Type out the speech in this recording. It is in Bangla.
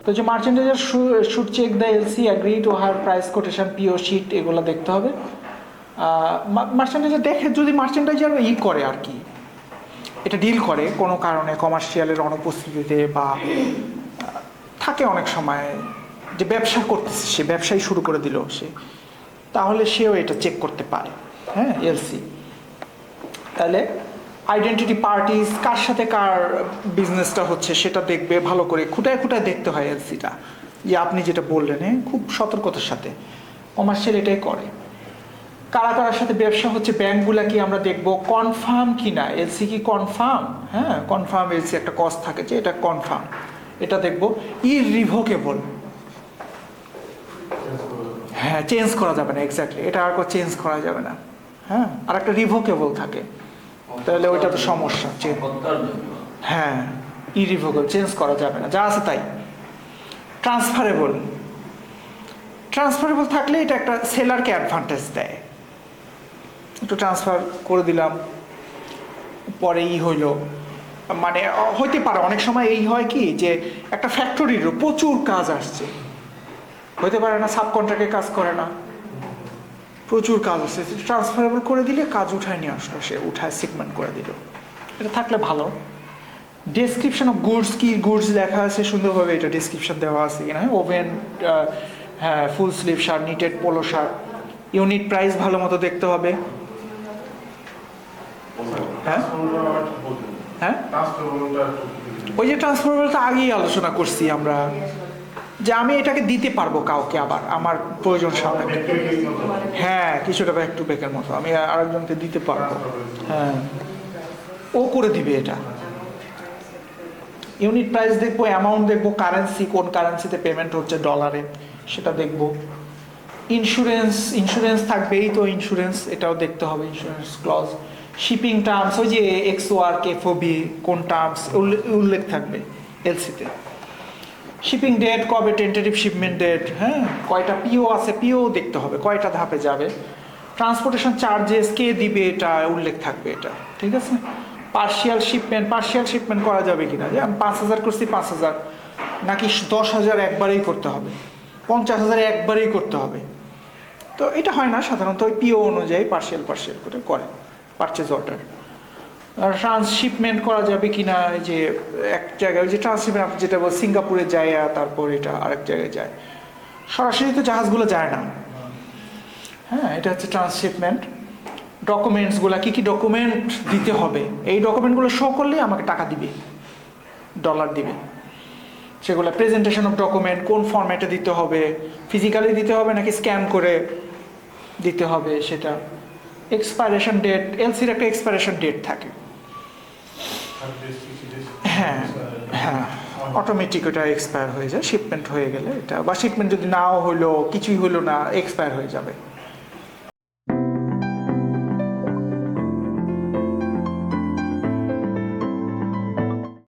তো যে merchandiser should check the LC agree to higher price quotation PO sheet, এগুলো দেখতে হবে। মার্চেন্ডাইজার দেখে যদি মার্চেন্ডাইজার করে আর কি, এটা ডিল করে কোনো কারণে কমার্শিয়ালের অনুপস্থিতিতে বা থাকে অনেক সময় যে ব্যবসা করতেছে, সে ব্যবসাই শুরু করে দিল সে, তাহলে সেও এটা চেক করতে পারে। হ্যাঁ, এলসি তাহলে আইডেন্টিটি পার্টিস, কার সাথে কার বিজনেসটা হচ্ছে সেটা দেখবে ভালো করে, খুঁটায় খুঁটায় দেখতে হয় এলসিটা। যে আপনি যেটা বললেন, খুব সতর্কতার সাথে কমার্শিয়াল এটাই করে। কারা কারার সাথে ব্যবসা হচ্ছে, ব্যাংকগুলা কি আমরা দেখবো কনফার্ম কি না, এলসি কি কনফার্ম। হ্যাঁ, কনফার্ম এলসি একটা কজ থাকে যে এটা কনফার্ম, এটা দেখবো। ইররিভোকেবল, হ্যাঁ চেঞ্জ করা যাবে না, এক্স্যাক্টলি এটা আর চেঞ্জ করা যাবে না। হ্যাঁ, আর একটা রিভোকেবল থাকে, তাহলে ওইটা তো সমস্যা। হ্যাঁ, ইরিভোকেবল, চেঞ্জ করা যাবে না, যা আছে তাই। ট্রান্সফারেবল, ট্রান্সফারেবল থাকলে এটা একটা সেলারকে অ্যাডভান্টেজ দেয়, একটু ট্রান্সফার করে দিলাম, পরে হইল, মানে হইতে পারে অনেক সময় এই হয় কি যে একটা ফ্যাক্টরিরও প্রচুর কাজ আসছে, হইতে পারে না সাব কন্ট্রাক্টে কাজ করে না, প্রচুর কাজ আসছে, ট্রান্সফারেবল করে দিলে কাজ উঠায় নিয়ে আসলো, সে উঠায় সিগমেন্ট করে দিল, এটা থাকলে ভালো। ডেসক্রিপশন অফ গুডস, কি গুডস লেখা আছে সুন্দরভাবে, এটা ডেসক্রিপশন দেওয়া আছে কিনা। ওভেন, হ্যাঁ full sleeve shirt, knitted polo shirt, unit price ভালো মতো দেখতে হবে। হ্যাঁ হ্যাঁ, ওই যে ট্রান্সফারেবলটা আগেই আলোচনা করছি আমরা, যে আমি এটাকে দিতে পারবো কাউকে, আবার আমার প্রয়োজন সাপেক্ষে। হ্যাঁ, কিছুটা ব্যাক টু ব্যাকের মতো আমি আরেকজনকে দিতে পারবো। হ্যাঁ, ও করে দিবে এটা। ইউনিট প্রাইস দেখবো, অ্যামাউন্ট দেখবো, কারেন্সি কোন কারেন্সিতে পেমেন্ট হচ্ছে, ডলারে, সেটা দেখবো। ইন্স্যুরেন্স, ইন্স্যুরেন্স থাকবেই তো, ইন্স্যুরেন্স এটাও দেখতে হবে, ইন্স্যুরেন্স ক্লজ। শিপিং টার্মস, ওই যে এক্সওয়ার্ক, এফওবি, কোন টার্মস উল্লেখ থাকবে এলসিতে। শিপিং ডেট, কবে টেন্টেটিভ শিপমেন্ট ডেট, হ্যাঁ কয়টা পিও আছে, পিও দেখতে হবে কয়টা ধাপে যাবে। ট্রান্সপোর্টেশন চার্জেস কে দিবে, এটা উল্লেখ থাকবে, এটা ঠিক আছে। পার্শিয়াল শিপমেন্ট, পার্শিয়াল শিপমেন্ট করা যাবে কিনা, যে আমি 5,000 করছি 5,000, নাকি 10,000 একবারেই করতে হবে, 50,000 একবারেই করতে হবে। তো এটা হয় না সাধারণত, ওই পিও অনুযায়ী পার্শিয়াল পার্শিয়াল করে পারচেজ অর্ডার। আর ট্রান্সশিপমেন্ট করা যাবে কিনা, যে এক জায়গায়, ওই যে ট্রান্সশিপমেন্ট যেটা বল সিঙ্গাপুরে যায়, তারপর এটা আরেক জায়গায় যায়, সরাসরি তো জাহাজগুলো যায় না। হ্যাঁ, এটা হচ্ছে ট্রান্সশিপমেন্ট। ডকুমেন্টসগুলো, কী কী ডকুমেন্ট দিতে হবে, এই ডকুমেন্টগুলো শো করলেই আমাকে টাকা দিবে, ডলার দিবে। সেগুলো প্রেজেন্টেশন অফ ডকুমেন্ট, কোন ফরম্যাটে দিতে হবে, ফিজিক্যালি দিতে হবে নাকি স্ক্যান করে দিতে হবে সেটা। এক্সপাইরেশন ডেট, এলসির একটা এক্সপাইরেশন ডেট থাকে। হ্যাঁ হ্যাঁ, অটোমেটিক ওটা এক্সপায়ার হয়ে যায় শিপমেন্ট হয়ে গেলে, এটা বা শিপমেন্ট যদি নাও হইলো, কিছুই হইলো না, এক্সপায়ার হয়ে যাবে।